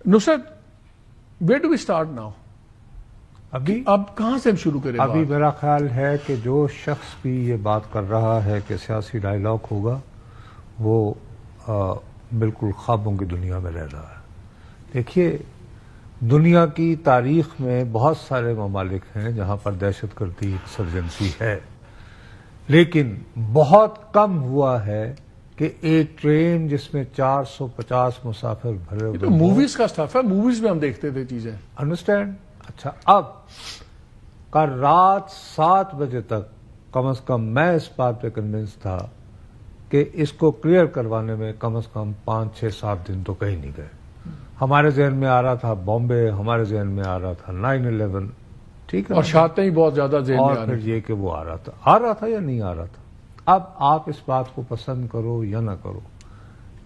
Nusrat where do we start now؟ اب کہاں سے ہم شروع کریں؟ ابھی میرا خیال ہے کہ جو شخص بھی یہ بات کر رہا ہے کہ سیاسی ڈائیلاگ ہوگا وہ بالکل خوابوں کی دنیا میں رہ رہا ہے. دیکھیے دنیا کی تاریخ میں بہت سارے ممالک ہیں جہاں پر دہشت گردی انسرجنسی ہے، لیکن بہت کم ہوا ہے کہ ایک ٹرین جس میں 450 مسافر بھرے ہوئے. تو موویز کا سٹف ہے، موویز میں ہم دیکھتے تھے چیزیں. انڈرسٹینڈ؟ اچھا، اب کل رات 7 بجے تک کم از کم میں اس بات پہ کنونس تھا کہ اس کو کلیئر کروانے میں کم از کم 5 6 7 دن تو کہیں نہیں گئے. ہمارے ذہن میں آ رہا تھا بامبے، ہمارے ذہن میں آ رہا تھا 9/11، ٹھیک ہے، اور شاعتیں ہی بہت زیادہ ذہن میں اور پھر یہ کہ وہ آ رہا تھا یا نہیں آ رہا تھا. اب آپ اس بات کو پسند کرو یا نہ کرو،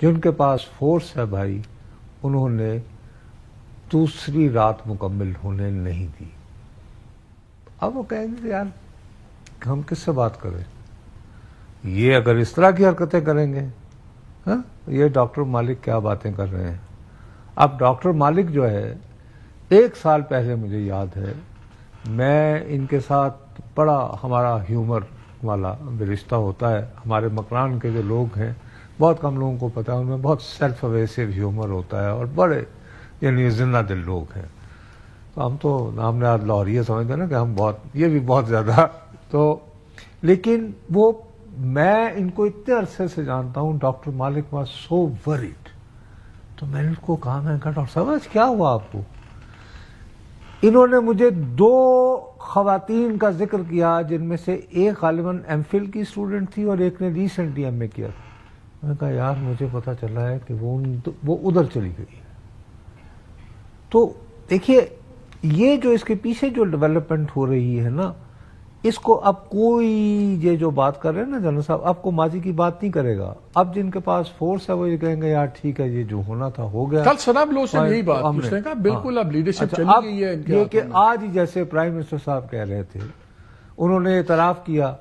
جن کے پاس فورس ہے بھائی انہوں نے دوسری رات مکمل ہونے نہیں دی. اب وہ کہیں گے یار ہم کس سے بات کریں، یہ اگر اس طرح کی حرکتیں کریں گے، ہاں یہ ڈاکٹر مالک کیا باتیں کر رہے ہیں. اب ڈاکٹر مالک جو ہے 1 سال پہلے مجھے یاد ہے میں ان کے ساتھ بڑا ہمارا ہیومر والا رشتہ ہوتا ہے. ہمارے مکران کے جو لوگ ہیں بہت کم لوگوں کو پتا ہے ان میں بہت سیلف اویسو ہیومر ہوتا ہے اور بڑے یعنی زندہ دل لوگ ہیں. تو ہم تو نام نے لاہوریہ سمجھتے ہیں نا کہ ہم بہت یہ بھی بہت زیادہ تو، لیکن وہ میں ان کو اتنے عرصے سے جانتا ہوں. Doctor Malik was so word. تو میں نے ان کو کہا، میں نے کہا ڈاکٹر صاحب آج کیا ہوا آپ کو؟ انہوں نے مجھے 2 خواتین کا ذکر کیا جن میں سے ایک غالباً ایم فل کی اسٹوڈنٹ تھی اور ایک نے ریسنٹلی ایم اے کیا. میں نے کہا یار مجھے پتا چلا ہے کہ وہ ادھر چلی گئی ہے. تو دیکھیے یہ جو اس کے پیچھے جو ڈیولپمنٹ ہو رہی ہے نا، اس کو اب کوئی یہ جو بات کر رہے ہیں نا جنرل صاحب، اب کو ماضی کی بات نہیں کرے گا. اب جن کے پاس فورس ہے وہ یہ کہیں گے یار ٹھیک ہے یہ جو ہونا تھا ہو گیا. کل سنا بلو سے یہی بات اس نے کہا بالکل اب لیڈرشپ چلی گئی ہے. یہ کہ آج ہی جیسے پرائم منسٹر صاحب کہہ رہے تھے، انہوں نے اعتراف کیا،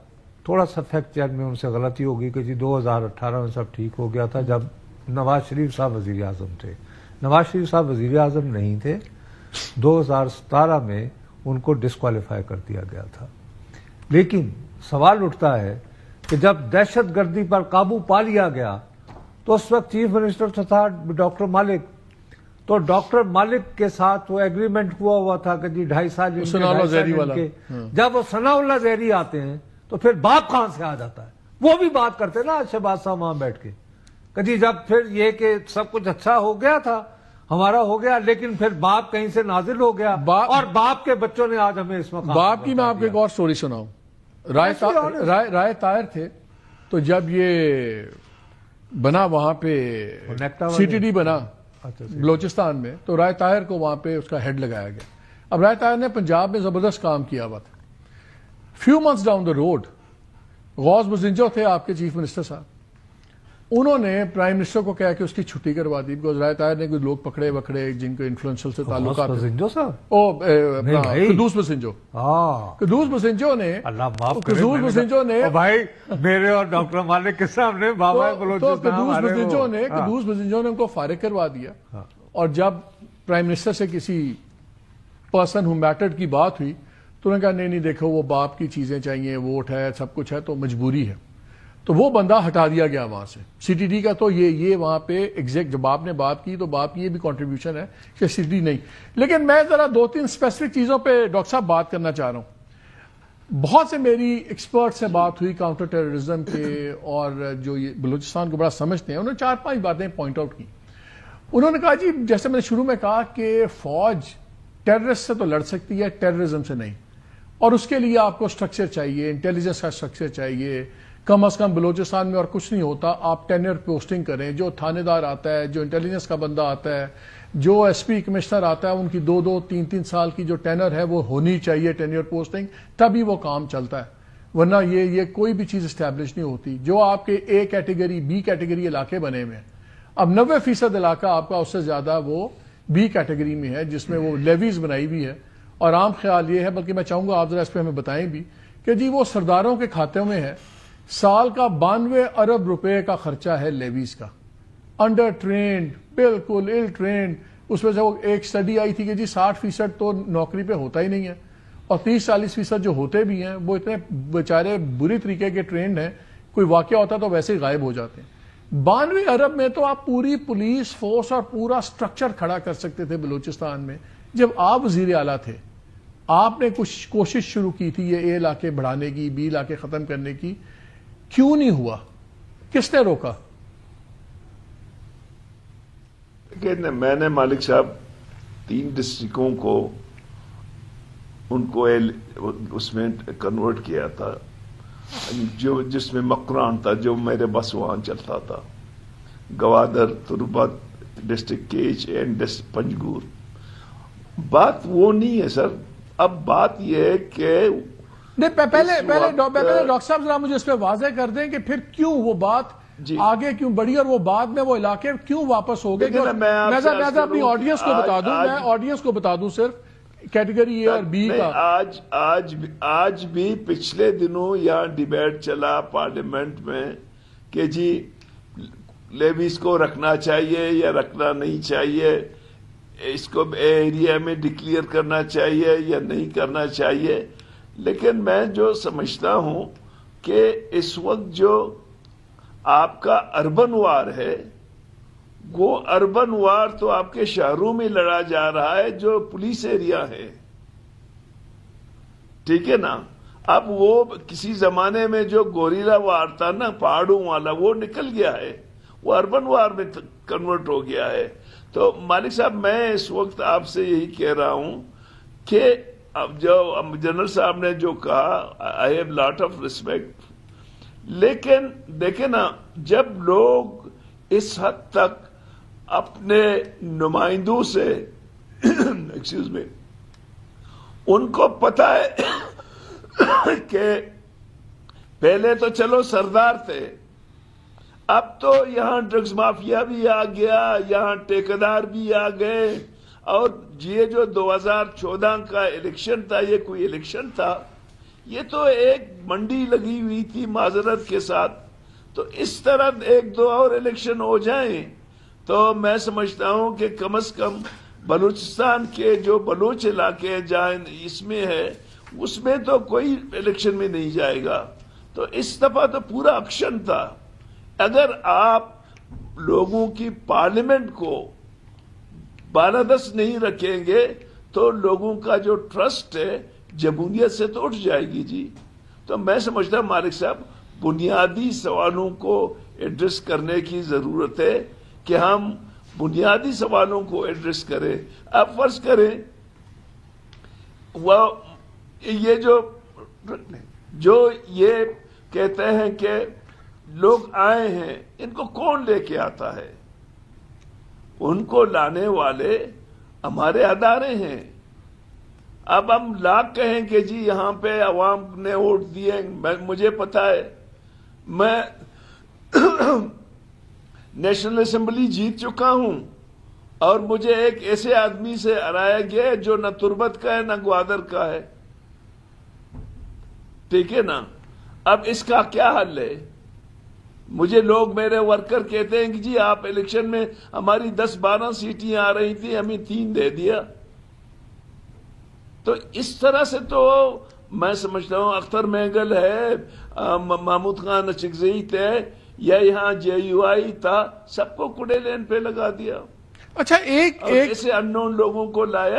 تھوڑا سا فیکٹ چیک میں ان سے غلطی ہوگی کہ جی 2018 میں سب ٹھیک ہو گیا تھا جب نواز شریف صاحب وزیر اعظم تھے. نواز شریف صاحب وزیر اعظم نہیں تھے، 2017 میں ان کو ڈسکوالیفائی کر دیا گیا تھا. لیکن سوال اٹھتا ہے کہ جب دہشت گردی پر قابو پا لیا گیا تو اس وقت چیف منسٹر تھا ڈاکٹر مالک. تو ڈاکٹر مالک کے ساتھ وہ ایگریمنٹ ہوا تھا کہ جی 2.5 سال کے. جب وہ ثناء اللہ زہری آتے ہیں تو پھر باپ کہاں سے آ جاتا ہے؟ وہ بھی بات کرتے نا شہباز صاحب وہاں بیٹھ کے کہ جی جب پھر یہ کہ سب کچھ اچھا ہو گیا تھا ہمارا ہو گیا، لیکن پھر باپ کہیں سے نازل ہو گیا اور باپ کے بچوں نے آج ہمیں اس مقام. باپ کی میں آپ کو ایک اور سٹوری سناؤں. رائے طاہر تھے تو جب یہ بنا وہاں پہ سی ٹی ڈی بنا بلوچستان میں تو رائے طاہر کو وہاں پہ اس کا ہیڈ لگایا گیا. اب رائے طاہر نے پنجاب میں زبردست کام کیا ہوا تھا. Few months down the road غوث بزنجو تھے آپ کے چیف منسٹر صاحب، انہوں نے پرائم منسٹر کو کہا کہ اس کی چھٹی کروا دی بیکاز رائے طاہر نے کچھ لوگ پکڑے جن کو انفلوئنشل سے تعلقات قدوس بزنجو نے بھائی میرے اور ڈاکٹر مالک کے سامنے بابا قدوس بزنجو نے ان کو فارغ کروا دیا. اور جب پرائم منسٹر سے کسی پرسن ہو میٹرڈ کی بات ہوئی تو انہوں نے کہا نہیں دیکھو وہ باپ کی چیزیں چاہیے، ووٹ ہے، سب کچھ ہے تو مجبوری ہے. تو وہ بندہ ہٹا دیا گیا وہاں سے سی ٹی ڈی کا. تو یہ وہاں پہ ایگزیکٹ جب باپ نے بات کی تو باپ کی یہ بھی کنٹریبیوشن ہے کہ سی ٹی ڈی نہیں. لیکن میں ذرا 2-3 اسپیسیفک چیزوں پہ ڈاکٹر صاحب بات کرنا چاہ رہا ہوں. بہت سے میری ایکسپرٹ سے بات ہوئی کاؤنٹر ٹیررزم کے اور جو یہ بلوچستان کو بڑا سمجھتے ہیں، انہوں نے 4-5 باتیں پوائنٹ آؤٹ کی. انہوں نے کہا جی جیسے میں نے شروع میں کہا کہ فوج ٹیررسٹ سے تو لڑ سکتی ہے، ٹیررزم سے نہیں، اور اس کے لیے آپ کو اسٹرکچر چاہیے، انٹیلیجنس کا اسٹرکچر چاہیے. کم از کم بلوچستان میں اور کچھ نہیں ہوتا، آپ ٹینر پوسٹنگ کریں. جو تھانے دار آتا ہے، جو انٹیلیجنس کا بندہ آتا ہے، جو ایس پی کمشنر آتا ہے، ان کی 2-2, 3-3 سال کی جو ٹینر ہے وہ ہونی چاہیے ٹینر پوسٹنگ، تبھی وہ کام چلتا ہے. ورنہ یہ کوئی بھی چیز اسٹیبلش نہیں ہوتی. جو آپ کے اے کیٹیگری بی کیٹیگری علاقے بنے ہوئے ہیں، اب 90% علاقہ آپ کا اس سے زیادہ وہ بی کیٹیگری میں ہے جس میں وہ لیویز بنائی ہوئی ہے. اور عام خیال یہ ہے، بلکہ میں چاہوں گا آپ ذرا اس پہ ہمیں بتائیں بھی کہ جی وہ سرداروں کے کھاتے میں ہے. سال کا 92 ارب روپے کا خرچہ ہے لیویز کا. انڈر ٹرینڈ، بالکل ال ٹرینڈ اس میں سے وہ ایک اسٹڈی آئی تھی کہ جی 60% تو نوکری پہ ہوتا ہی نہیں ہے، اور 30-40% جو ہوتے بھی ہیں وہ اتنے بیچارے بری طریقے کے ٹرینڈ ہیں، کوئی واقعہ ہوتا تو ویسے ہی غائب ہو جاتے ہیں۔ 92 ارب میں تو آپ پوری پولیس فورس اور پورا سٹرکچر کھڑا کر سکتے تھے بلوچستان میں۔ جب آپ وزیر اعلیٰ تھے، آپ نے کچھ کوشش شروع کی تھی یہ اے علاقے بڑھانے کی، بی علاقے ختم کرنے کی، کیوں نہیں ہوا؟ کس نے روکا؟ میں نے مالک صاحب 3 ڈسٹرکوں کو ان کو اس میں کنورٹ کیا تھا، جو جس میں مکران تھا، جو میرے بس وہاں چلتا تھا، گوادر، تربت، district catch and district Panjgur. بات وہ نہیں ہے سر، اب بات یہ ہے کہ پہلے ڈاکٹر صاحب ذرا مجھے اس پہ واضح کر دیں کہ پھر کیوں وہ بات آگے کیوں بڑھی اور وہ بعد میں وہ علاقے کیوں واپس ہو گئے؟ میں اپنی آڈینس کو بتا دوں، میں آڈینس کو بتا دوں صرف کیٹیگری اے اور بی کا۔ آج بھی پچھلے دنوں یہاں ڈیبیٹ چلا پارلیمنٹ میں کہ جی لیویز کو رکھنا چاہیے یا رکھنا نہیں چاہیے، اس کو ایریا میں ڈکلیئر کرنا چاہیے یا نہیں کرنا چاہیے۔ لیکن میں جو سمجھتا ہوں کہ اس وقت جو آپ کا اربن وار ہے، وہ اربن وار تو آپ کے شہروں میں لڑا جا رہا ہے جو پولیس ایریا ہے، ٹھیک ہے نا؟ اب وہ کسی زمانے میں جو گوریلا وار تھا نا پہاڑوں والا، وہ نکل گیا ہے، وہ اربن وار میں کنورٹ ہو گیا ہے۔ تو مالک صاحب میں اس وقت آپ سے یہی کہہ رہا ہوں کہ اب جو جنرل صاحب نے جو کہا، I have lot of respect, لیکن دیکھیں نا، جب لوگ اس حد تک اپنے نمائندوں سے ایکسکیوز می، ان کو پتا ہے کہ پہلے تو چلو سردار تھے، اب تو یہاں ڈرگز مافیا بھی آ گیا، یہاں ٹھیکیدار بھی آ گئے، اور یہ جو 2014 کا الیکشن تھا، یہ کوئی الیکشن تھا؟ یہ تو ایک منڈی لگی ہوئی تھی معذرت کے ساتھ۔ تو اس طرح 1-2 اور الیکشن ہو جائیں تو میں سمجھتا ہوں کہ کم از کم بلوچستان کے جو بلوچ علاقے جہاں اس میں ہے، اس میں تو کوئی الیکشن میں نہیں جائے گا۔ تو اس دفعہ تو پورا ایکشن تھا۔ اگر آپ لوگوں کی پارلیمنٹ کو بالادست نہیں رکھیں گے تو لوگوں کا جو ٹرسٹ ہے جمہوریت سے تو اٹھ جائے گی جی۔ تو میں سمجھتا ہوں مالک صاحب بنیادی سوالوں کو ایڈریس کرنے کی ضرورت ہے کہ ہم بنیادی سوالوں کو ایڈریس کریں۔ آپ فرض کریں وہ یہ جو یہ کہتے ہیں کہ لوگ آئے ہیں، ان کو کون لے کے آتا ہے؟ ان کو لانے والے ہمارے ادارے ہیں۔ اب ہم لاکھ کہیں کہ جی یہاں پہ عوام نے ووٹ دیے، مجھے پتا ہے، میں نیشنل اسمبلی جیت چکا ہوں، اور مجھے ایک ایسے آدمی سے ہرایا گیا جو نہ تربت کا ہے نہ گوادر کا ہے، ٹھیک ہے نا؟ اب اس کا کیا حل ہے؟ مجھے لوگ میرے ورکر کہتے ہیں کہ جی آپ الیکشن میں ہماری 10-12 سیٹیں آ رہی تھی، ہمیں 3 دے دیا۔ تو اس طرح سے تو میں سمجھتا ہوں اختر مینگل ہے، محمود خان اچکزئی تھے، یا یہاں JUI تھا، سب کو کوڑے لین پہ لگا دیا۔ اچھا ایک ایسے ان نون لوگوں کو لایا۔